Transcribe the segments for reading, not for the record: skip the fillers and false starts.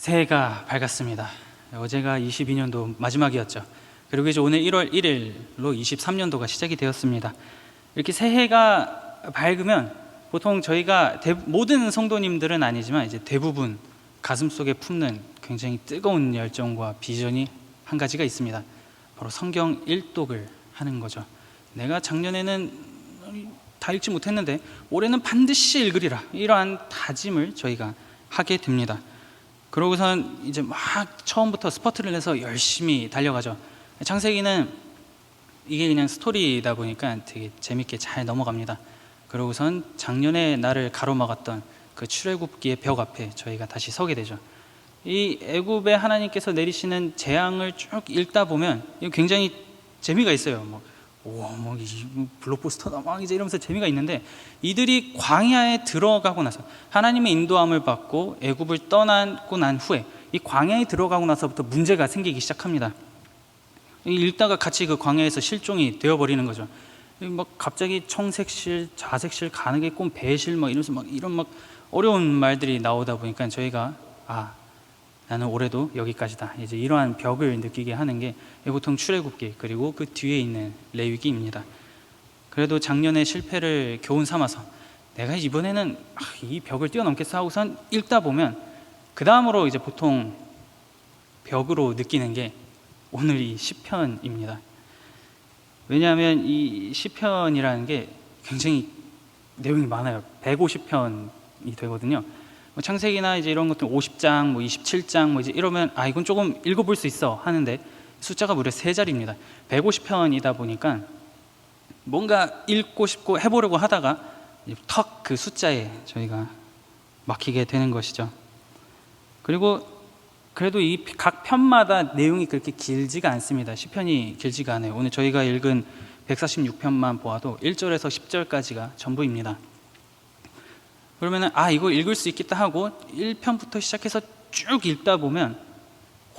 새해가 밝았습니다. 어제가 22년도 마지막이었죠. 그리고 이제 오늘 1월 1일로 23년도가 시작이 되었습니다. 이렇게 새해가 밝으면 보통 저희가 모든 성도님들은 아니지만 이제 대부분 가슴속에 품는 굉장히 뜨거운 열정과 비전이 한 가지가 있습니다. 바로 성경 일독을 하는 거죠. 내가 작년에는 다 읽지 못했는데 올해는 반드시 읽으리라, 이러한 다짐을 저희가 하게 됩니다. 그러고선 이제 막 처음부터 스퍼트를 내서 열심히 달려가죠. 창세기는 이게 그냥 스토리다 보니까 되게 재밌게 잘 넘어갑니다. 그러고선 작년에 나를 가로막았던 그 출애굽기의 벽 앞에 저희가 다시 서게 되죠. 이 애굽에 하나님께서 내리시는 재앙을 쭉 읽다 보면 굉장히 재미가 있어요. 블록버스터다 막 이제 이러면서 재미가 있는데, 이들이 광야에 들어가고 나서 하나님의 인도함을 받고 애굽을 떠나고 난 후에 이 광야에 들어가고 나서부터 문제가 생기기 시작합니다. 읽다가 같이 그 광야에서 실종이 되어버리는 거죠. 막 갑자기 청색실, 자색실, 가늠의 꼼, 배실 이러면서 이런 어려운 말들이 나오다 보니까 저희가 나는 올해도 여기까지다, 이제 이러한 벽을 느끼게 하는 게 보통 출애굽기 그리고 그 뒤에 있는 레위기입니다. 그래도 작년의 실패를 교훈 삼아서 내가 이번에는 이 벽을 뛰어넘겠어 하고선 읽다 보면 그 다음으로 이제 보통 벽으로 느끼는 게 오늘 이 시편입니다. 왜냐하면 이 시편이라는 게 굉장히 내용이 많아요. 150편이 되거든요. 창세기나 이제 이런 것들 50장, 27장 이제 이러면 이건 조금 읽어볼 수 있어 하는데 숫자가 무려 3자리입니다. 150편이다 보니까 뭔가 읽고 싶고 해보려고 하다가 턱 그 숫자에 저희가 막히게 되는 것이죠. 그리고 그래도 이 각 편마다 내용이 그렇게 길지가 않습니다. 시편이 길지가 않아요. 오늘 저희가 읽은 146편만 보아도 1절에서 10절까지가 전부입니다. 그러면은 이거 읽을 수 있겠다 하고 1편부터 시작해서 쭉 읽다 보면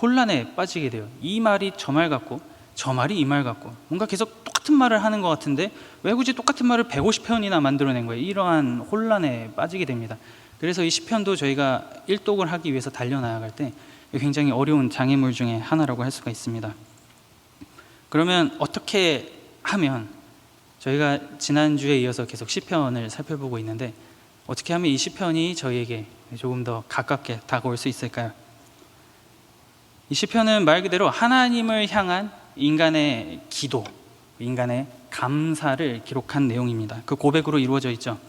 혼란에 빠지게 돼요. 이 말이 저 말 같고 저 말이 이 말 같고 뭔가 계속 똑같은 말을 하는 것 같은데 왜 굳이 똑같은 말을 150편이나 만들어낸 거예요? 이러한 혼란에 빠지게 됩니다. 그래서 이 시편도 저희가 일독을 하기 위해서 달려나갈 때 굉장히 어려운 장애물 중에 하나라고 할 수가 있습니다. 그러면 어떻게 하면, 저희가 지난주에 이어서 계속 시편을 살펴보고 있는데 어떻게 하면 이 시편이 저희에게 조금 더 가깝게 다가올 수 있을까요? 이 시편은 말 그대로 하나님을 향한 인간의 기도, 인간의 감사를 기록한 내용입니다. 그 고백으로 이루어져 있죠.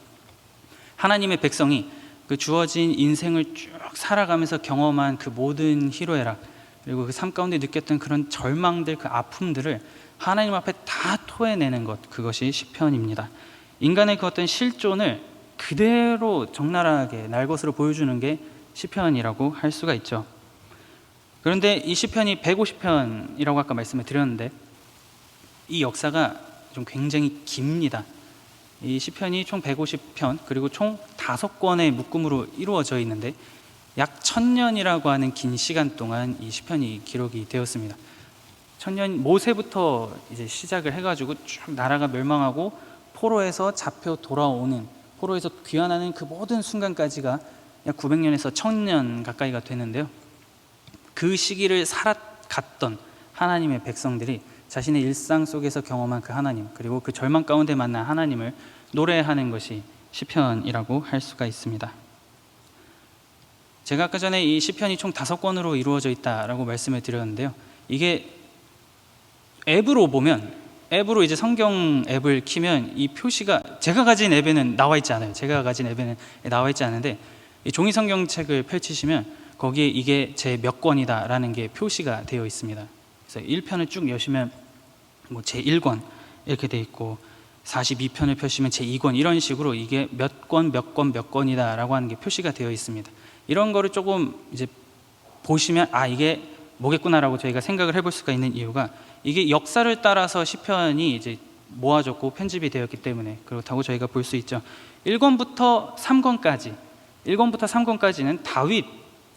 하나님의 백성이 그 주어진 인생을 쭉 살아가면서 경험한 그 모든 희로애락, 그리고 그 삶 가운데 느꼈던 그런 절망들, 그 아픔들을 하나님 앞에 다 토해내는 것, 그것이 시편입니다. 인간의 그 어떤 실존을 그대로 적나라하게 날것으로 보여주는 게 시편이라고 할 수가 있죠. 그런데 이 시편이 150편이라고 아까 말씀을 드렸는데 이 역사가 좀 굉장히 깁니다. 이 시편이 총 150편 그리고 총 5권의 묶음으로 이루어져 있는데 약 1000년이라고 하는 긴 시간 동안 이 시편이 기록이 되었습니다. 1000년, 모세부터 이제 시작을 해가지고 쭉 나라가 멸망하고 포로에서 잡혀 돌아오는, 포로에서 귀환하는 그 모든 순간까지가 약 900년에서 1000년 가까이가 되는데요. 그 시기를 살아갔던 하나님의 백성들이 자신의 일상 속에서 경험한 그 하나님, 그리고 그 절망 가운데 만난 하나님을 노래하는 것이 시편이라고 할 수가 있습니다. 제가 아까 전에 이 시편이 총 5권으로 이루어져 있다라고 말씀을 드렸는데요. 이게 앱으로 보면, 앱으로 이제 성경 앱을 키면 이 표시가 제가 가진 앱에는 나와 있지 않아요. 제가 가진 앱에는 나와 있지 않은데 이 종이 성경책을 펼치시면 거기에 이게 제 몇 권이다라는 게 표시가 되어 있습니다. 그래서 1편을 쭉 여시면 제 1권 이렇게 돼 있고 42편을 펴시면 제 2권, 이런 식으로 이게 몇 권이다 라고 하는 게 표시가 되어 있습니다. 이런 거를 조금 이제 보시면 이게 뭐겠구나라고 저희가 생각을 해볼 수가 있는 이유가, 이게 역사를 따라서 시편이 이제 모아졌고 편집이 되었기 때문에 그렇다고 저희가 볼 수 있죠. 1권부터 3권까지는 다윗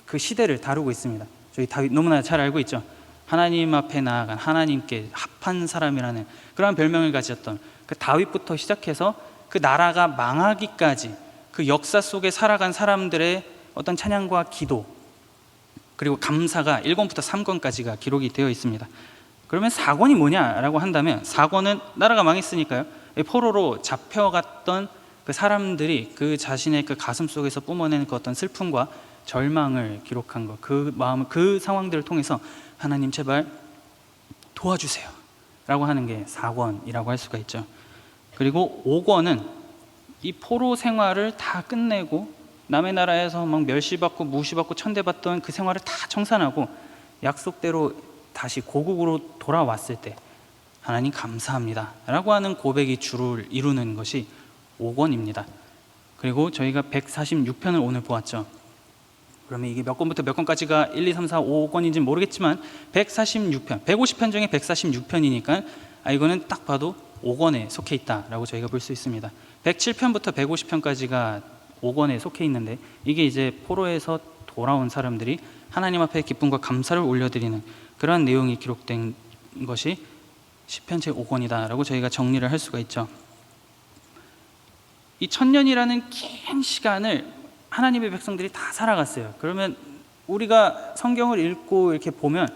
그 시대를 다루고 있습니다. 저희 다윗 너무나 잘 알고 있죠. 하나님 앞에 나아간, 하나님께 합한 사람이라는 그러한 별명을 가졌던 그 다윗부터 시작해서 그 나라가 망하기까지 그 역사 속에 살아간 사람들의 어떤 찬양과 기도, 그리고 감사가 1권부터 3권까지가 기록이 되어 있습니다. 그러면 4권이 뭐냐라고 한다면 4권은 나라가 망했으니까요, 포로로 잡혀갔던 그 사람들이 그 자신의 그 가슴 속에서 뿜어내는 그 어떤 슬픔과 절망을 기록한 것, 그 마음, 그 상황들을 통해서 하나님 제발 도와주세요 라고 하는 게 4권이라고 할 수가 있죠. 그리고 5권은 이 포로 생활을 다 끝내고 남의 나라에서 막 멸시받고 무시받고 천대받던 그 생활을 다 청산하고 약속대로 다시 고국으로 돌아왔을 때 하나님 감사합니다 라고 하는 고백이 주를 이루는 것이 5권입니다. 그리고 저희가 146편을 오늘 보았죠. 그러면 이게 몇 권부터 몇 권까지가 1, 2, 3, 4, 5권인지는 모르겠지만 146편, 150편 중에 146편이니까 이거는 딱 봐도 5권에 속해 있다라고 저희가 볼 수 있습니다. 107편부터 150편까지가 5권에 속해 있는데, 이게 이제 포로에서 돌아온 사람들이 하나님 앞에 기쁨과 감사를 올려드리는 그러한 내용이 기록된 것이 시편 제5권이다라고 저희가 정리를 할 수가 있죠. 이 1000년이라는 긴 시간을 하나님의 백성들이 다 살아갔어요. 그러면 우리가 성경을 읽고 이렇게 보면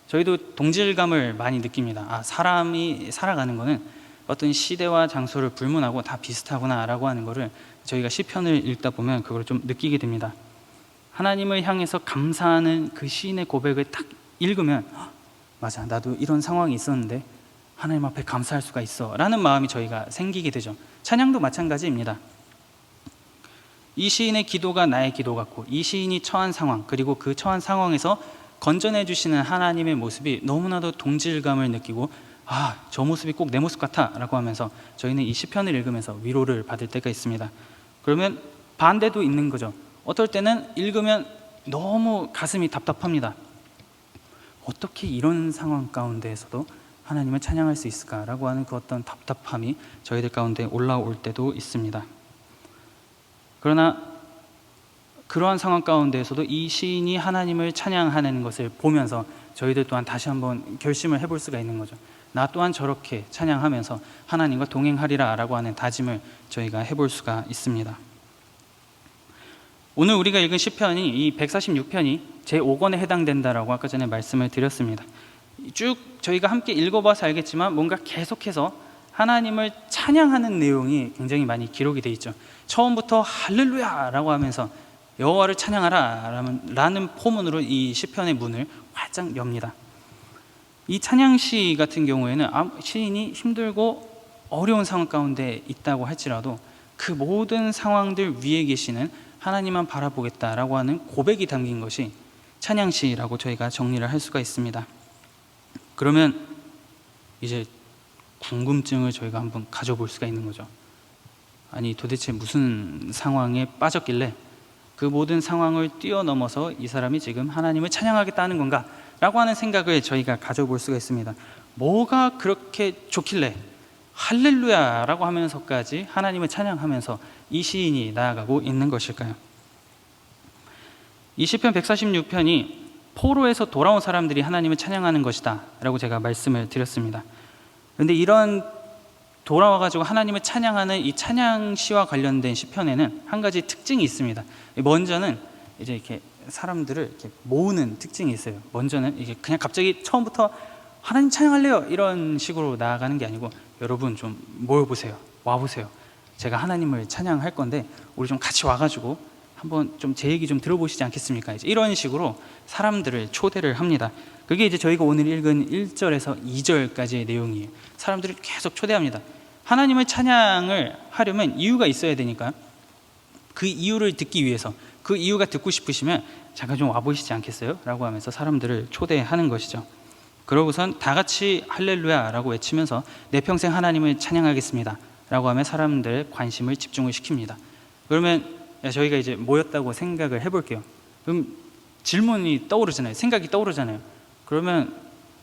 저희도 동질감을 많이 느낍니다. 사람이 살아가는 거는 어떤 시대와 장소를 불문하고 다 비슷하구나라고 하는 거를 저희가 시편을 읽다 보면 그걸 좀 느끼게 됩니다. 하나님을 향해서 감사하는 그 시인의 고백을 딱 읽으면 맞아, 나도 이런 상황이 있었는데 하나님 앞에 감사할 수가 있어 라는 마음이 저희가 생기게 되죠. 찬양도 마찬가지입니다. 이 시인의 기도가 나의 기도 같고, 이 시인이 처한 상황, 그리고 그 처한 상황에서 건져내 주시는 하나님의 모습이 너무나도 동질감을 느끼고 저 모습이 꼭 내 모습 같아 라고 하면서 저희는 이 시편을 읽으면서 위로를 받을 때가 있습니다. 그러면 반대도 있는 거죠. 어떨 때는 읽으면 너무 가슴이 답답합니다. 어떻게 이런 상황 가운데에서도 하나님을 찬양할 수 있을까라고 하는 그 어떤 답답함이 저희들 가운데 올라올 때도 있습니다. 그러나 그러한 상황 가운데에서도 이 시인이 하나님을 찬양하는 것을 보면서 저희들 또한 다시 한번 결심을 해볼 수가 있는 거죠. 나 또한 저렇게 찬양하면서 하나님과 동행하리라 라고 하는 다짐을 저희가 해볼 수가 있습니다. 오늘 우리가 읽은 시편이 이 146편이 제5권에 해당된다라고 아까 전에 말씀을 드렸습니다. 쭉 저희가 함께 읽어봐서 알겠지만 뭔가 계속해서 하나님을 찬양하는 내용이 굉장히 많이 기록이 되어 있죠. 처음부터 할렐루야 라고 하면서 여호와를 찬양하라 라는 포문으로 이 시편의 문을 활짝 엽니다. 이 찬양시 같은 경우에는 시인이 힘들고 어려운 상황 가운데 있다고 할지라도 그 모든 상황들 위에 계시는 하나님만 바라보겠다라고 하는 고백이 담긴 것이 찬양시라고 저희가 정리를 할 수가 있습니다. 그러면 이제 궁금증을 저희가 한번 가져볼 수가 있는 거죠. 아니 도대체 무슨 상황에 빠졌길래 그 모든 상황을 뛰어넘어서 이 사람이 지금 하나님을 찬양하겠다는 건가? 라고 하는 생각을 저희가 가져볼 수가 있습니다. 뭐가 그렇게 좋길래 할렐루야 라고 하면서까지 하나님을 찬양하면서 이 시인이 나아가고 있는 것일까요? 이 시편 146편이 포로에서 돌아온 사람들이 하나님을 찬양하는 것이다 라고 제가 말씀을 드렸습니다. 그런데 이런 돌아와가지고 하나님을 찬양하는 이 찬양시와 관련된 시편에는 한 가지 특징이 있습니다. 먼저는 이제 이렇게 사람들을 이렇게 모으는 특징이 있어요. 먼저는 이게 그냥 갑자기 처음부터 하나님 찬양할래요 이런 식으로 나아가는 게 아니고, 여러분 좀 모여보세요, 와보세요, 제가 하나님을 찬양할 건데 우리 좀 같이 와가지고 한번 좀 제 얘기 좀 들어보시지 않겠습니까? 이제 이런 식으로 사람들을 초대를 합니다. 그게 이제 저희가 오늘 읽은 1절에서 2절까지의 내용이에요. 사람들을 계속 초대합니다. 하나님을 찬양을 하려면 이유가 있어야 되니까 그 이유를 듣기 위해서, 그 이유가 듣고 싶으시면 잠깐 좀 와보시지 않겠어요? 라고 하면서 사람들을 초대하는 것이죠. 그러고선 다 같이 할렐루야 라고 외치면서 내 평생 하나님을 찬양하겠습니다 라고 하면 사람들의 관심을 집중을 시킵니다. 그러면 저희가 이제 모였다고 생각을 해볼게요. 그럼 질문이 떠오르잖아요. 생각이 떠오르잖아요. 그러면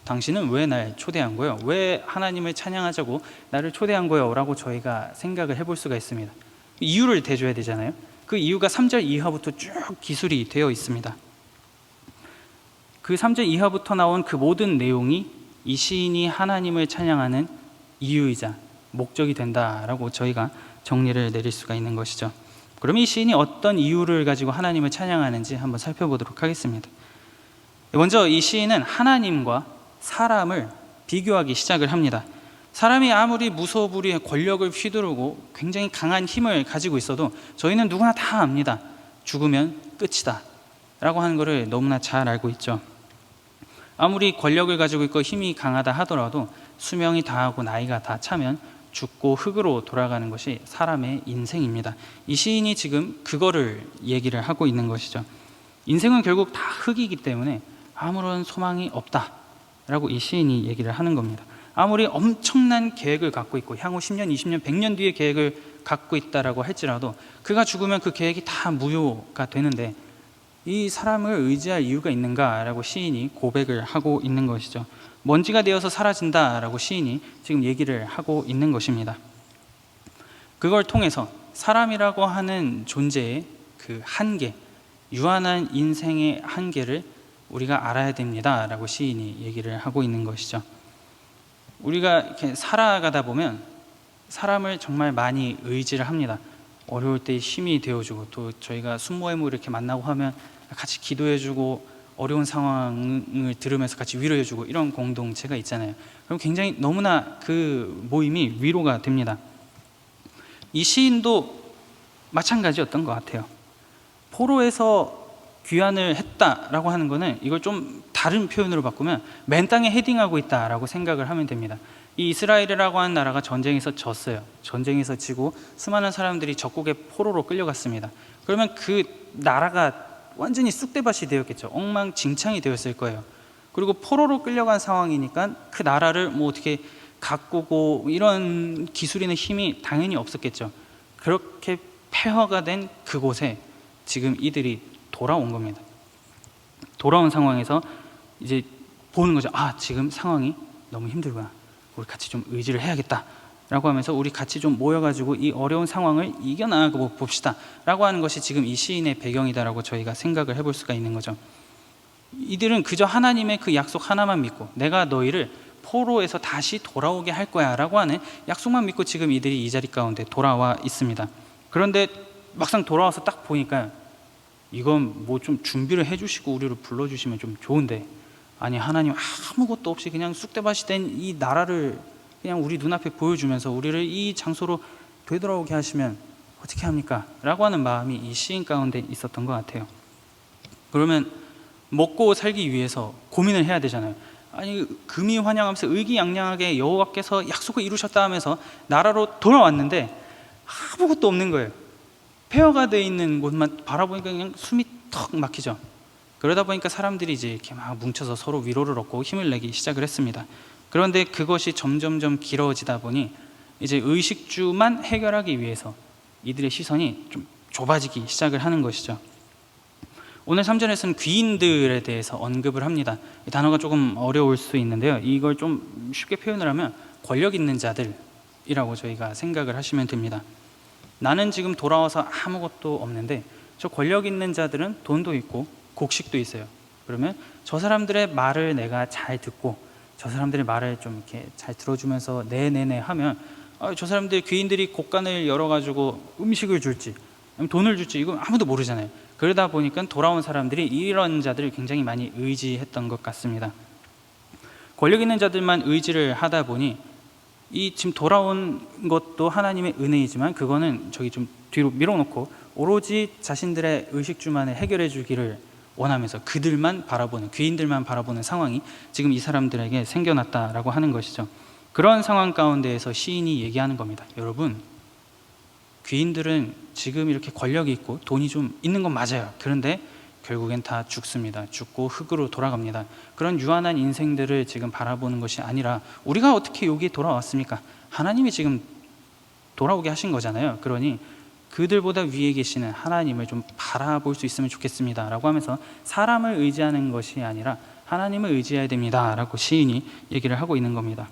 당신은 왜 날 초대한 거예요? 왜 하나님을 찬양하자고 나를 초대한 거예요? 라고 저희가 생각을 해볼 수가 있습니다. 이유를 대줘야 되잖아요. 그 이유가 3절 이하부터 쭉 기술이 되어 있습니다. 그 3절 이하부터 나온 그 모든 내용이 이 시인이 하나님을 찬양하는 이유이자 목적이 된다라고 저희가 정리를 내릴 수가 있는 것이죠. 그럼 이 시인이 어떤 이유를 가지고 하나님을 찬양하는지 한번 살펴보도록 하겠습니다. 먼저 이 시인은 하나님과 사람을 비교하기 시작을 합니다. 사람이 아무리 무소불위의 권력을 휘두르고 굉장히 강한 힘을 가지고 있어도 저희는 누구나 다 압니다. 죽으면 끝이다 라고 하는 것을 너무나 잘 알고 있죠. 아무리 권력을 가지고 있고 힘이 강하다 하더라도 수명이 다하고 나이가 다 차면 죽고 흙으로 돌아가는 것이 사람의 인생입니다. 이 시인이 지금 그거를 얘기를 하고 있는 것이죠. 인생은 결국 다 흙이기 때문에 아무런 소망이 없다라고 이 시인이 얘기를 하는 겁니다. 아무리 엄청난 계획을 갖고 있고 향후 10년, 20년, 100년 뒤의 계획을 갖고 있다라고 할지라도 그가 죽으면 그 계획이 다 무효가 되는데 이 사람을 의지할 이유가 있는가라고 시인이 고백을 하고 있는 것이죠. 먼지가 되어서 사라진다라고 시인이 지금 얘기를 하고 있는 것입니다. 그걸 통해서 사람이라고 하는 존재의 그 한계, 유한한 인생의 한계를 우리가 알아야 됩니다라고 시인이 얘기를 하고 있는 것이죠. 우리가 이렇게 살아가다 보면 사람을 정말 많이 의지를 합니다. 어려울 때 힘이 되어주고, 또 저희가 순모임을 이렇게 만나고 하면 같이 기도해주고 어려운 상황을 들으면서 같이 위로해주고 이런 공동체가 있잖아요. 그럼 굉장히 너무나 그 모임이 위로가 됩니다. 이 시인도 마찬가지였던 것 같아요. 포로에서 귀환을 했다라고 하는 거는 이걸 좀 다른 표현으로 바꾸면 맨 땅에 헤딩하고 있다라고 생각을 하면 됩니다. 이 이스라엘이라고 하는 나라가 전쟁에서 졌어요. 전쟁에서 지고 수많은 사람들이 적국의 포로로 끌려갔습니다. 그러면 그 나라가 완전히 쑥대밭이 되었겠죠. 엉망진창이 되었을 거예요. 그리고 포로로 끌려간 상황이니까 그 나라를 뭐 어떻게 가꾸고 이런 기술이나 힘이 당연히 없었겠죠. 그렇게 폐허가 된 그곳에 지금 이들이 돌아온 겁니다. 돌아온 상황에서 이제 보는 거죠. 아, 지금 상황이 너무 힘들구나. 우리 같이 좀 의지를 해야겠다 라고 하면서 우리 같이 좀 모여가지고 이 어려운 상황을 이겨나가 봅시다 라고 하는 것이 지금 이 시인의 배경이다라고 저희가 생각을 해볼 수가 있는 거죠. 이들은 그저 하나님의 그 약속 하나만 믿고 내가 너희를 포로에서 다시 돌아오게 할 거야 라고 하는 약속만 믿고 지금 이들이 이 자리 가운데 돌아와 있습니다. 그런데 막상 돌아와서 딱 보니까 이건 뭐 좀 준비를 해주시고 우리를 불러주시면 좀 좋은데, 아니 하나님 아무것도 없이 그냥 쑥대밭이 된 이 나라를 그냥 우리 눈앞에 보여주면서 우리를 이 장소로 되돌아오게 하시면 어떻게 합니까? 라고 하는 마음이 이 시인 가운데 있었던 것 같아요. 그러면 먹고 살기 위해서 고민을 해야 되잖아요. 아니 금이 환영하면서 의기양양하게 여호와께서 약속을 이루셨다 하면서 나라로 돌아왔는데 아무것도 없는 거예요. 폐허가 되어 있는 곳만 바라보니까 그냥 숨이 턱 막히죠. 그러다 보니까 사람들이 이제 이렇게 막 뭉쳐서 서로 위로를 얻고 힘을 내기 시작을 했습니다. 그런데 그것이 점점점 길어지다 보니 이제 의식주만 해결하기 위해서 이들의 시선이 좀 좁아지기 시작을 하는 것이죠. 오늘 3절에서는 귀인들에 대해서 언급을 합니다. 이 단어가 조금 어려울 수 있는데요. 이걸 좀 쉽게 표현을 하면 권력 있는 자들이라고 저희가 생각을 하시면 됩니다. 나는 지금 돌아와서 아무것도 없는데 저 권력 있는 자들은 돈도 있고 곡식도 있어요. 그러면 저 사람들의 말을 내가 잘 듣고 저 사람들의 말을 좀 이렇게 잘 들어주면서 네네네 하면 저 사람들 귀인들이 곡간을 열어가지고 음식을 줄지 돈을 줄지 이건 아무도 모르잖아요. 그러다 보니까 돌아온 사람들이 이런 자들을 굉장히 많이 의지했던 것 같습니다. 권력 있는 자들만 의지를 하다 보니 이 지금 돌아온 것도 하나님의 은혜이지만 그거는 저기 좀 뒤로 밀어놓고 오로지 자신들의 의식주만을 해결해 주기를 원하면서 그들만 바라보는, 귀인들만 바라보는 상황이 지금 이 사람들에게 생겨났다라고 하는 것이죠. 그런 상황 가운데에서 시인이 얘기하는 겁니다. 여러분, 귀인들은 지금 이렇게 권력이 있고 돈이 좀 있는 건 맞아요. 그런데 결국엔 다 죽습니다. 죽고 흙으로 돌아갑니다. 그런 유한한 인생들을 지금 바라보는 것이 아니라 우리가 어떻게 여기에 돌아왔습니까? 하나님이 지금 돌아오게 하신 거잖아요. 그러니 그들보다 위에 계시는 하나님을 좀 바라볼 수 있으면 좋겠습니다 라고 하면서 사람을 의지하는 것이 아니라 하나님을 의지해야 됩니다 라고 시인이 얘기를 하고 있는 겁니다.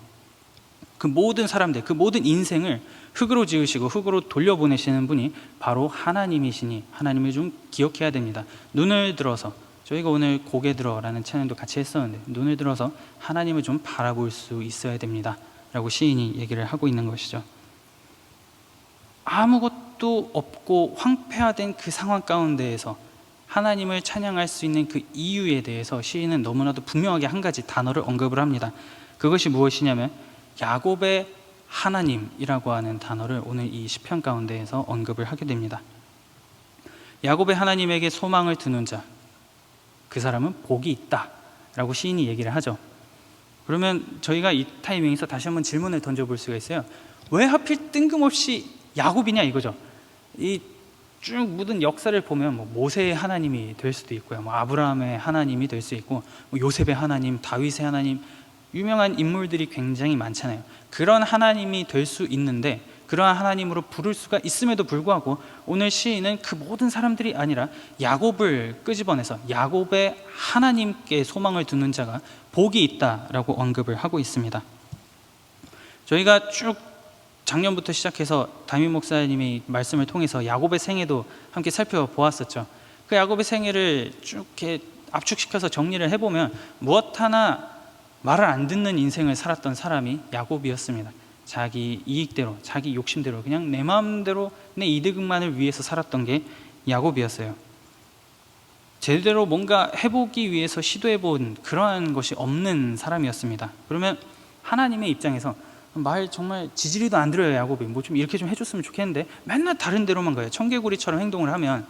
그 모든 사람들, 그 모든 인생을 흙으로 지으시고 흙으로 돌려보내시는 분이 바로 하나님이시니 하나님을 좀 기억해야 됩니다. 눈을 들어서, 저희가 오늘 고개 들어라는 찬양도 같이 했었는데 눈을 들어서 하나님을 좀 바라볼 수 있어야 됩니다 라고 시인이 얘기를 하고 있는 것이죠. 아무것도 없고 황폐화된 그 상황 가운데에서 하나님을 찬양할 수 있는 그 이유에 대해서 시인은 너무나도 분명하게 한 가지 단어를 언급을 합니다. 그것이 무엇이냐면 야곱의 하나님이라고 하는 단어를 오늘 이 시편 가운데에서 언급을 하게 됩니다. 야곱의 하나님에게 소망을 두는 자, 그 사람은 복이 있다 라고 시인이 얘기를 하죠. 그러면 저희가 이 타이밍에서 다시 한번 질문을 던져볼 수가 있어요. 왜 하필 뜬금없이 야곱이냐 이거죠. 이 쭉 묻은 역사를 보면 모세의 하나님이 될 수도 있고요, 아브라함의 하나님이 될 수 있고, 요셉의 하나님, 다윗의 하나님, 유명한 인물들이 굉장히 많잖아요. 그런 하나님이 될 수 있는데 그러한 하나님으로 부를 수가 있음에도 불구하고 오늘 시인은 그 모든 사람들이 아니라 야곱을 끄집어내서 야곱의 하나님께 소망을 두는 자가 복이 있다라고 언급을 하고 있습니다. 저희가 쭉 작년부터 시작해서 담임 목사님이 말씀을 통해서 야곱의 생애도 함께 살펴보았었죠. 그 야곱의 생애를 쭉 이렇게 압축시켜서 정리를 해보면 무엇 하나 말을 안 듣는 인생을 살았던 사람이 야곱이었습니다. 자기 이익대로, 자기 욕심대로, 그냥 내 마음대로 내 이득만을 위해서 살았던 게 야곱이었어요. 제대로 뭔가 해보기 위해서 시도해본 그러한 것이 없는 사람이었습니다. 그러면 하나님의 입장에서 말 정말 지지리도 안 들어요. 야곱이 뭐 좀 이렇게 좀 해줬으면 좋겠는데 맨날 다른 데로만 가요. 청개구리처럼 행동을 하면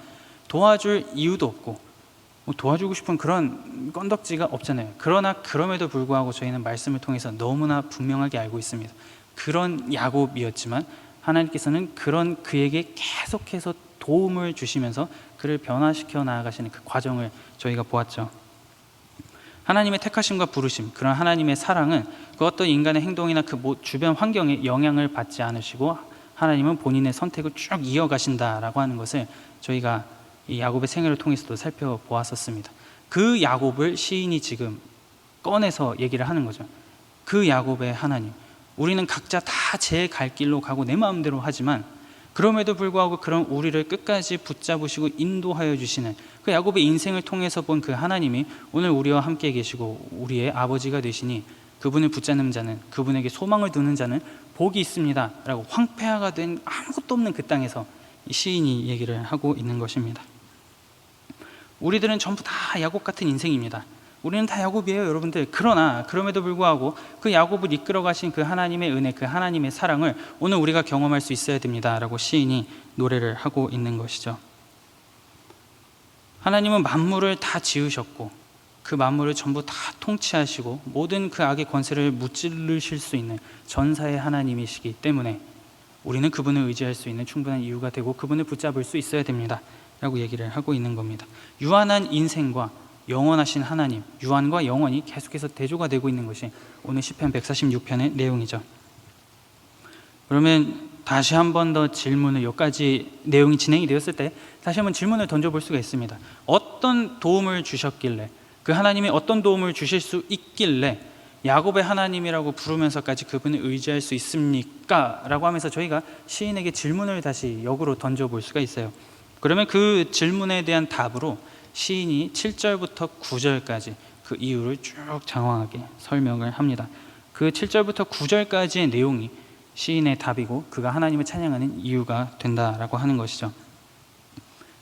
도와줄 이유도 없고 도와주고 싶은 그런 건덕지가 없잖아요. 그러나 그럼에도 불구하고 저희는 말씀을 통해서 너무나 분명하게 알고 있습니다. 그런 야곱이었지만 하나님께서는 그런 그에게 계속해서 도움을 주시면서 그를 변화시켜 나아가시는 그 과정을 저희가 보았죠. 하나님의 택하심과 부르심, 그런 하나님의 사랑은 그 어떤 인간의 행동이나 그 주변 환경에 영향을 받지 않으시고 하나님은 본인의 선택을 쭉 이어가신다라고 하는 것을 저희가 이 야곱의 생애를 통해서도 살펴보았었습니다. 그 야곱을 시인이 지금 꺼내서 얘기를 하는 거죠. 그 야곱의 하나님, 우리는 각자 다 제 갈 길로 가고 내 마음대로 하지만 그럼에도 불구하고 그런 우리를 끝까지 붙잡으시고 인도하여 주시는 그 야곱의 인생을 통해서 본 그 하나님이 오늘 우리와 함께 계시고 우리의 아버지가 되시니 그분을 붙잡는 자는, 그분에게 소망을 두는 자는 복이 있습니다 라고 황폐화가 된 아무것도 없는 그 땅에서 시인이 얘기를 하고 있는 것입니다. 우리들은 전부 다 야곱 같은 인생입니다. 우리는 다 야곱이에요, 여러분들. 그러나 그럼에도 불구하고 그 야곱을 이끌어 가신 그 하나님의 은혜, 그 하나님의 사랑을 오늘 우리가 경험할 수 있어야 됩니다 라고 시인이 노래를 하고 있는 것이죠. 하나님은 만물을 다 지으셨고 그 만물을 전부 다 통치하시고 모든 그 악의 권세를 무찌르실 수 있는 전사의 하나님이시기 때문에 우리는 그분을 의지할 수 있는 충분한 이유가 되고 그분을 붙잡을 수 있어야 됩니다 라고 얘기를 하고 있는 겁니다. 유한한 인생과 영원하신 하나님, 유한과 영원이 계속해서 대조가 되고 있는 것이 오늘 시편 146편의 내용이죠. 그러면 다시 한 번 더 질문을, 여기까지 내용이 진행이 되었을 때 다시 한번 질문을 던져볼 수가 있습니다. 어떤 도움을 주셨길래, 그 하나님이 어떤 도움을 주실 수 있길래 야곱의 하나님이라고 부르면서까지 그분을 의지할 수 있습니까? 라고 하면서 저희가 시인에게 질문을 다시 역으로 던져볼 수가 있어요. 그러면 그 질문에 대한 답으로 시인이 7절부터 9절까지 그 이유를 쭉 장황하게 설명을 합니다. 그 7절부터 9절까지의 내용이 시인의 답이고 그가 하나님을 찬양하는 이유가 된다라고 하는 것이죠.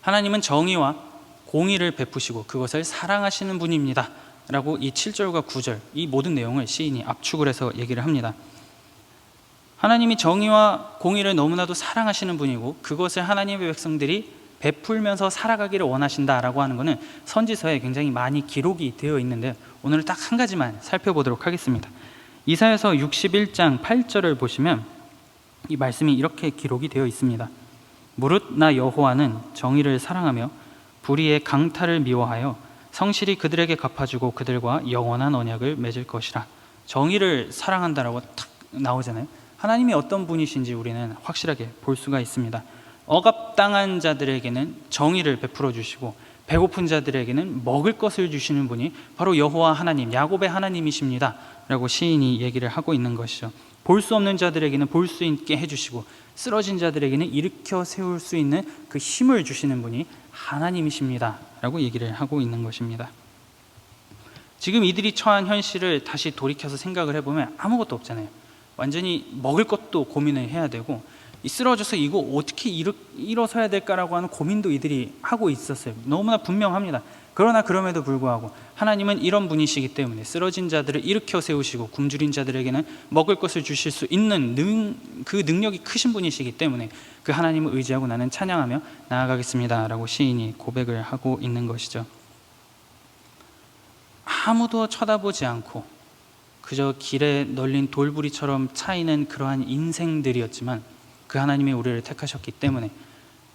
하나님은 정의와 공의를 베푸시고 그것을 사랑하시는 분입니다 라고 이 7절과 9절 이 모든 내용을 시인이 압축을 해서 얘기를 합니다. 하나님이 정의와 공의를 너무나도 사랑하시는 분이고 그것을 하나님의 백성들이 베풀면서 살아가기를 원하신다라고 하는 것은 선지서에 굉장히 많이 기록이 되어 있는데 오늘은 딱 한 가지만 살펴보도록 하겠습니다. 이사야서 61장 8절을 보시면 이 말씀이 이렇게 기록이 되어 있습니다. 무릇 나 여호와는 정의를 사랑하며 불의의 강탈을 미워하여 성실히 그들에게 갚아주고 그들과 영원한 언약을 맺을 것이라. 정의를 사랑한다라고 탁 나오잖아요. 하나님이 어떤 분이신지 우리는 확실하게 볼 수가 있습니다. 억압당한 자들에게는 정의를 베풀어 주시고 배고픈 자들에게는 먹을 것을 주시는 분이 바로 여호와 하나님, 야곱의 하나님이십니다 라고 시인이 얘기를 하고 있는 것이죠. 볼 수 없는 자들에게는 볼 수 있게 해주시고 쓰러진 자들에게는 일으켜 세울 수 있는 그 힘을 주시는 분이 하나님이십니다 라고 얘기를 하고 있는 것입니다. 지금 이들이 처한 현실을 다시 돌이켜서 생각을 해보면 아무것도 없잖아요. 완전히 먹을 것도 고민을 해야 되고 쓰러져서 이거 어떻게 일어서야 될까라고 하는 고민도 이들이 하고 있었어요. 너무나 분명합니다. 그러나 그럼에도 불구하고 하나님은 이런 분이시기 때문에 쓰러진 자들을 일으켜 세우시고 굶주린 자들에게는 먹을 것을 주실 수 있는 그 능력이 크신 분이시기 때문에 그 하나님을 의지하고 나는 찬양하며 나아가겠습니다 라고 시인이 고백을 하고 있는 것이죠. 아무도 쳐다보지 않고 그저 길에 널린 돌부리처럼 차이는 그러한 인생들이었지만 그 하나님이 우리를 택하셨기 때문에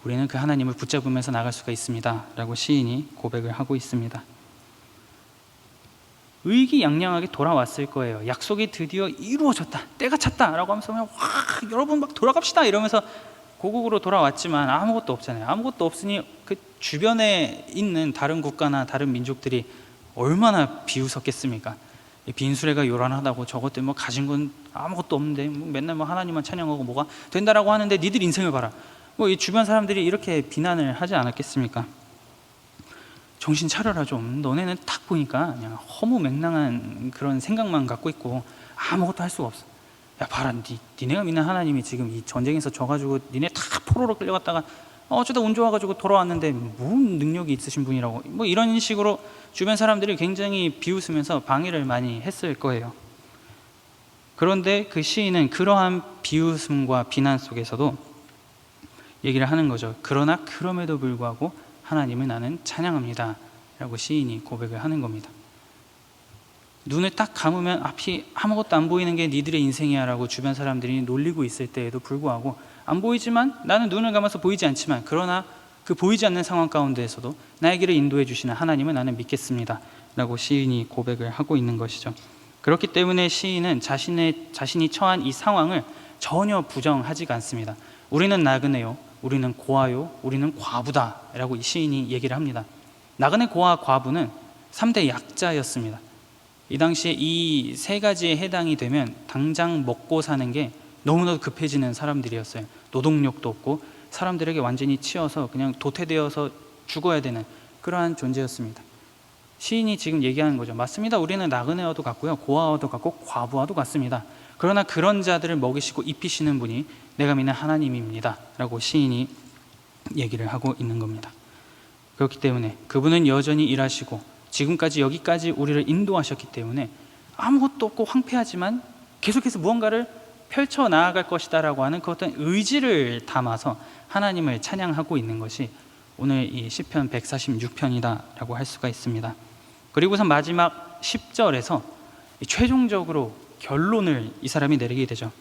우리는 그 하나님을 붙잡으면서 나갈 수가 있습니다 라고 시인이 고백을 하고 있습니다. 의기양양하게 돌아왔을 거예요. 약속이 드디어 이루어졌다, 때가 찼다 라고 하면서 와, 여러분 막 돌아갑시다 이러면서 고국으로 돌아왔지만 아무것도 없잖아요. 아무것도 없으니 그 주변에 있는 다른 국가나 다른 민족들이 얼마나 비웃었겠습니까? 빈수레가 요란하다고 저것 때문에 뭐 가진 건 아무것도 없는데 뭐 맨날 뭐 하나님만 찬양하고 뭐가 된다라고 하는데 니들 인생을 봐라, 뭐 이 주변 사람들이 이렇게 비난을 하지 않았겠습니까? 정신 차려라 좀. 너네는 딱 보니까 그냥 허무맹랑한 그런 생각만 갖고 있고 아무것도 할 수가 없어. 야 봐라, 니네가 믿는 하나님이 지금 이 전쟁에서 져가지고 니네 다 포로로 끌려갔다가 어쩌다 운 좋아가지고 돌아왔는데 뭔 능력이 있으신 분이라고, 뭐 이런 식으로 주변 사람들이 굉장히 비웃으면서 방해를 많이 했을 거예요. 그런데 그 시인은 그러한 비웃음과 비난 속에서도 얘기를 하는 거죠. 그러나 그럼에도 불구하고 하나님을 나는 찬양합니다 라고 시인이 고백을 하는 겁니다. 눈을 딱 감으면 앞이 아무것도 안 보이는 게 니들의 인생이야 라고 주변 사람들이 놀리고 있을 때에도 불구하고 안 보이지만 나는 눈을 감아서 보이지 않지만 그러나 그 보이지 않는 상황 가운데에서도 나의 길을 인도해 주시는 하나님을 나는 믿겠습니다 라고 시인이 고백을 하고 있는 것이죠. 그렇기 때문에 시인은 자신이 처한 이 상황을 전혀 부정하지가 않습니다. 우리는 나그네요, 우리는 고아요, 우리는 과부다 라고 이 시인이 얘기를 합니다. 나그네, 고아, 과부는 3대 약자였습니다. 이 당시에 이 세 가지에 해당이 되면 당장 먹고 사는 게 너무나도 급해지는 사람들이었어요. 노동력도 없고 사람들에게 완전히 치여서 그냥 도태되어서 죽어야 되는 그러한 존재였습니다. 시인이 지금 얘기하는 거죠. 맞습니다. 우리는 나그네와도 같고요, 고아와도 같고 과부와도 같습니다. 그러나 그런 자들을 먹이시고 입히시는 분이 내가 믿는 하나님입니다 라고 시인이 얘기를 하고 있는 겁니다. 그렇기 때문에 그분은 여전히 일하시고 지금까지 여기까지 우리를 인도하셨기 때문에 아무것도 없고 황폐하지만 계속해서 무언가를 펼쳐 나아갈 것이다 라고 하는 그 어떤 의지를 담아서 하나님을 찬양하고 있는 것이 오늘 이 시편 146편이다 라고 할 수가 있습니다. 그리고선 마지막 10절에서 최종적으로 결론을 이 사람이 내리게 되죠.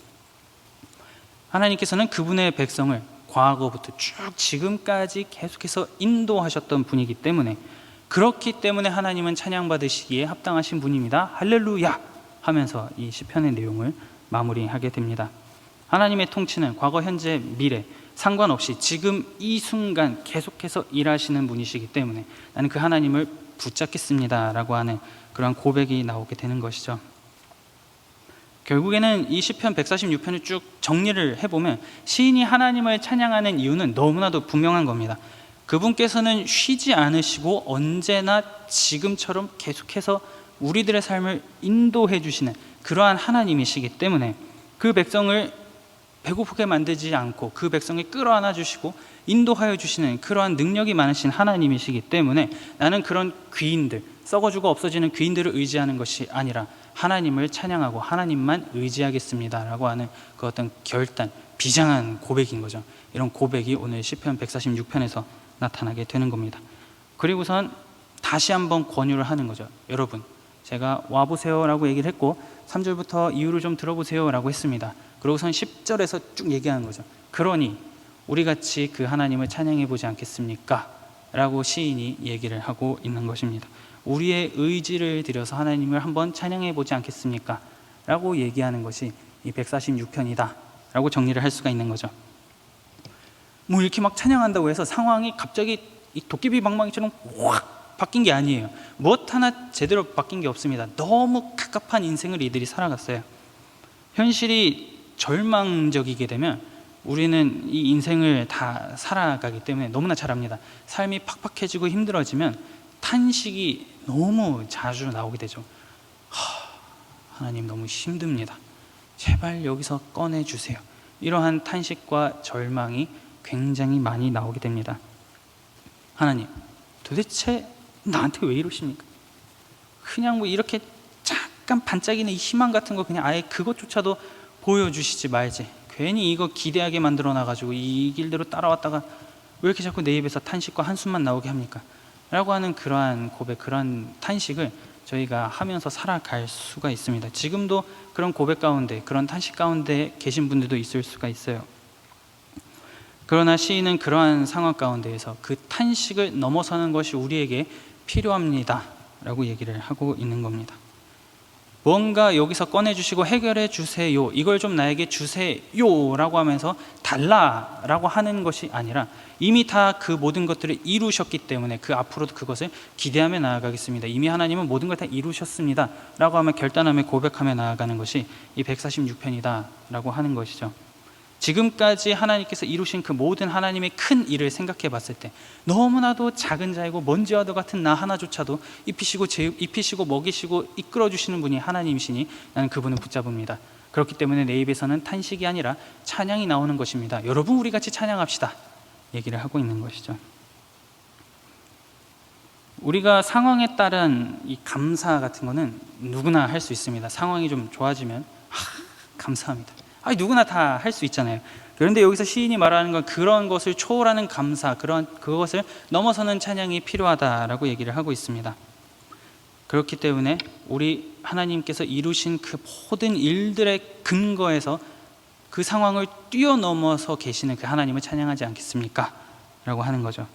하나님께서는 그분의 백성을 과거부터 쭉 지금까지 계속해서 인도하셨던 분이기 때문에, 그렇기 때문에 하나님은 찬양받으시기에 합당하신 분입니다, 할렐루야 하면서 이 시편의 내용을 마무리하게 됩니다. 하나님의 통치는 과거, 현재, 미래 상관없이 지금 이 순간 계속해서 일하시는 분이시기 때문에 나는 그 하나님을 붙잡겠습니다 라고 하는 그런 고백이 나오게 되는 것이죠. 결국에는 이 시편 146편을 쭉 정리를 해보면 시인이 하나님을 찬양하는 이유는 너무나도 분명한 겁니다. 그분께서는 쉬지 않으시고 언제나 지금처럼 계속해서 우리들의 삶을 인도해 주시는 그러한 하나님이시기 때문에 그 백성을 배고프게 만들지 않고 그 백성을 끌어안아 주시고 인도하여 주시는 그러한 능력이 많으신 하나님이시기 때문에 나는 그런 귀인들, 썩어주고 없어지는 귀인들을 의지하는 것이 아니라 하나님을 찬양하고 하나님만 의지하겠습니다 라고 하는 그 어떤 결단, 비장한 고백인 거죠. 이런 고백이 오늘 시편 146편에서 나타나게 되는 겁니다. 그리고선 다시 한번 권유를 하는 거죠. 여러분, 제가 와보세요 라고 얘기를 했고 3절부터 이유를 좀 들어보세요 라고 했습니다. 그러고선 10절에서 쭉 얘기하는 거죠. 그러니 우리같이 그 하나님을 찬양해 보지 않겠습니까? 라고 시인이 얘기를 하고 있는 것입니다. 우리의 의지를 들여서 하나님을 한번 찬양해 보지 않겠습니까? 라고 얘기하는 것이 이 146편이다 라고 정리를 할 수가 있는 거죠. 뭐 이렇게 막 찬양한다고 해서 상황이 갑자기 이 도깨비 방망이처럼 확 바뀐 게 아니에요. 무엇 하나 제대로 바뀐 게 없습니다. 너무 갑갑한 인생을 이들이 살아갔어요. 현실이 절망적이게 되면 우리는 이 인생을 다 살아가기 때문에 너무나 잘 압니다. 삶이 팍팍해지고 힘들어지면 탄식이 너무 자주 나오게 되죠. 하나님 너무 힘듭니다. 제발 여기서 꺼내주세요. 이러한 탄식과 절망이 굉장히 많이 나오게 됩니다. 하나님, 도대체 나한테 왜 이러십니까? 그냥 뭐 이렇게 잠깐 반짝이는 이 희망 같은 거 그냥 아예 그것조차도 보여주시지 말지. 괜히 이거 기대하게 만들어 놔가지고 이 길대로 따라왔다가 왜 이렇게 자꾸 내 입에서 탄식과 한숨만 나오게 합니까? 라고 하는 그러한 고백, 그러한 탄식을 저희가 하면서 살아갈 수가 있습니다. 지금도 그런 고백 가운데, 그런 탄식 가운데 계신 분들도 있을 수가 있어요. 그러나 시인은 그러한 상황 가운데에서 그 탄식을 넘어서는 것이 우리에게 필요합니다 라고 얘기를 하고 있는 겁니다. 뭔가 여기서 꺼내주시고 해결해 주세요, 이걸 좀 나에게 주세요 라고 하면서 달라 라고 하는 것이 아니라 이미 다 그 모든 것들을 이루셨기 때문에 그 앞으로도 그것을 기대하며 나아가겠습니다. 이미 하나님은 모든 걸 다 이루셨습니다 라고 하며 결단하며 고백하며 나아가는 것이 이 146편이다 라고 하는 것이죠. 지금까지 하나님께서 이루신 그 모든 하나님의 큰 일을 생각해 봤을 때 너무나도 작은 자이고 먼지와도 같은 나 하나조차도 입히시고 먹이시고 이끌어 주시는 분이 하나님이시니 나는 그분을 붙잡습니다. 그렇기 때문에 내 입에서는 탄식이 아니라 찬양이 나오는 것입니다. 여러분, 우리 같이 찬양합시다 얘기를 하고 있는 것이죠. 우리가 상황에 따른 이 감사 같은 거는 누구나 할 수 있습니다. 상황이 좀 좋아지면 감사합니다. 누구나 다 할 수 있잖아요. 그런데 여기서 시인이 말하는 건 그런 것을 초월하는 감사, 그것을 넘어서는 찬양이 필요하다라고 얘기를 하고 있습니다. 그렇기 때문에 우리 하나님께서 이루신 그 모든 일들의 근거에서 그 상황을 뛰어넘어서 계시는 그 하나님을 찬양하지 않겠습니까? 라고 하는 거죠.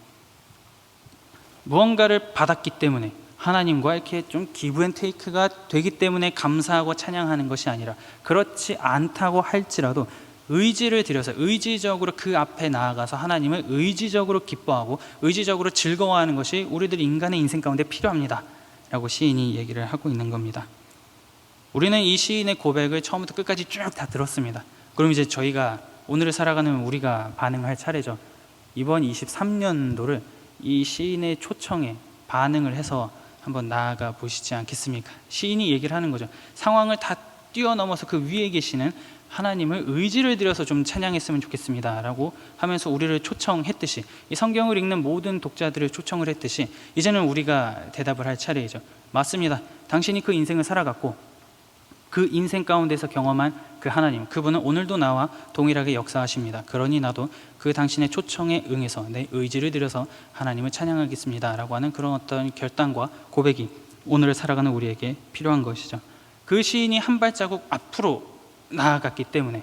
무언가를 받았기 때문에 하나님과 이렇게 좀 기브 앤 테이크가 되기 때문에 감사하고 찬양하는 것이 아니라, 그렇지 않다고 할지라도 의지를 들여서 의지적으로 그 앞에 나아가서 하나님을 의지적으로 기뻐하고 의지적으로 즐거워하는 것이 우리들 인간의 인생 가운데 필요합니다 라고 시인이 얘기를 하고 있는 겁니다. 우리는 이 시인의 고백을 처음부터 끝까지 쭉 다 들었습니다. 그럼 이제 저희가 오늘을 살아가는 우리가 반응할 차례죠. 이번 23년도를 이 시인의 초청에 반응을 해서 한번 나아가 보시지 않겠습니까? 시인이 얘기를 하는 거죠. 상황을 다 뛰어넘어서 그 위에 계시는 하나님을 의지를 들여서 좀 찬양했으면 좋겠습니다 라고 하면서 우리를 초청했듯이, 이 성경을 읽는 모든 독자들을 초청을 했듯이 이제는 우리가 대답을 할 차례이죠. 맞습니다. 당신이 그 인생을 살아갔고 그 인생 가운데서 경험한 그 하나님, 그분은 오늘도 나와 동일하게 역사하십니다. 그러니 나도 그 당신의 초청에 응해서 내 의지를 들여서 하나님을 찬양하겠습니다 라고 하는 그런 어떤 결단과 고백이 오늘을 살아가는 우리에게 필요한 것이죠. 그 시인이 한 발자국 앞으로 나아갔기 때문에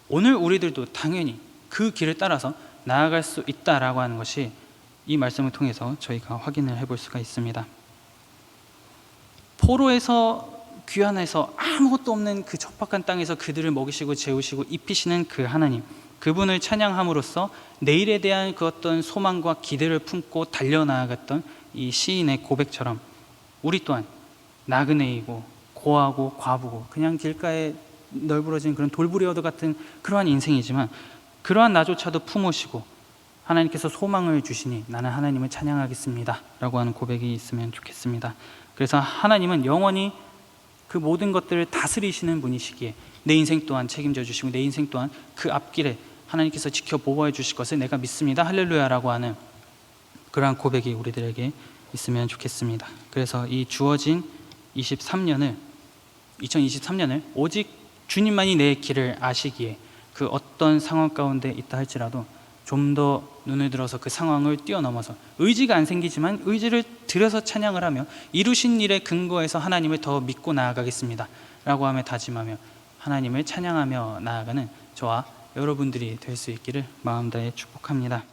오늘 우리들도 당연히 그 길을 따라서 나아갈 수 있다라고 하는 것이 이 말씀을 통해서 저희가 확인을 해볼 수가 있습니다. 포로에서 귀환해서 아무것도 없는 그 척박한 땅에서 그들을 먹이시고 재우시고 입히시는 그 하나님, 그분을 찬양함으로써 내일에 대한 그 어떤 소망과 기대를 품고 달려나아갔던 이 시인의 고백처럼 우리 또한 나그네이고 고하고 과부고 그냥 길가에 널브러진 그런 돌부리 얻어 같은 그러한 인생이지만 그러한 나조차도 품으시고 하나님께서 소망을 주시니 나는 하나님을 찬양하겠습니다 라고 하는 고백이 있으면 좋겠습니다. 그래서 하나님은 영원히 그 모든 것들을 다스리시는 분이시기에 내 인생 또한 책임져 주시고 내 인생 또한 그 앞길에 하나님께서 지켜 보호해 주실 것을 내가 믿습니다 할렐루야라고 하는 그러한 고백이 우리들에게 있으면 좋겠습니다. 그래서 이 주어진 2023년을 오직 주님만이 내 길을 아시기에 그 어떤 상황 가운데 있다 할지라도 좀 더 눈을 들어서 그 상황을 뛰어넘어서 의지가 안 생기지만 의지를 들여서 찬양을 하며 이루신 일의 근거에서 하나님을 더 믿고 나아가겠습니다 라고 하며 다짐하며 하나님을 찬양하며 나아가는 저와 여러분들이 될 수 있기를 마음 다해 축복합니다.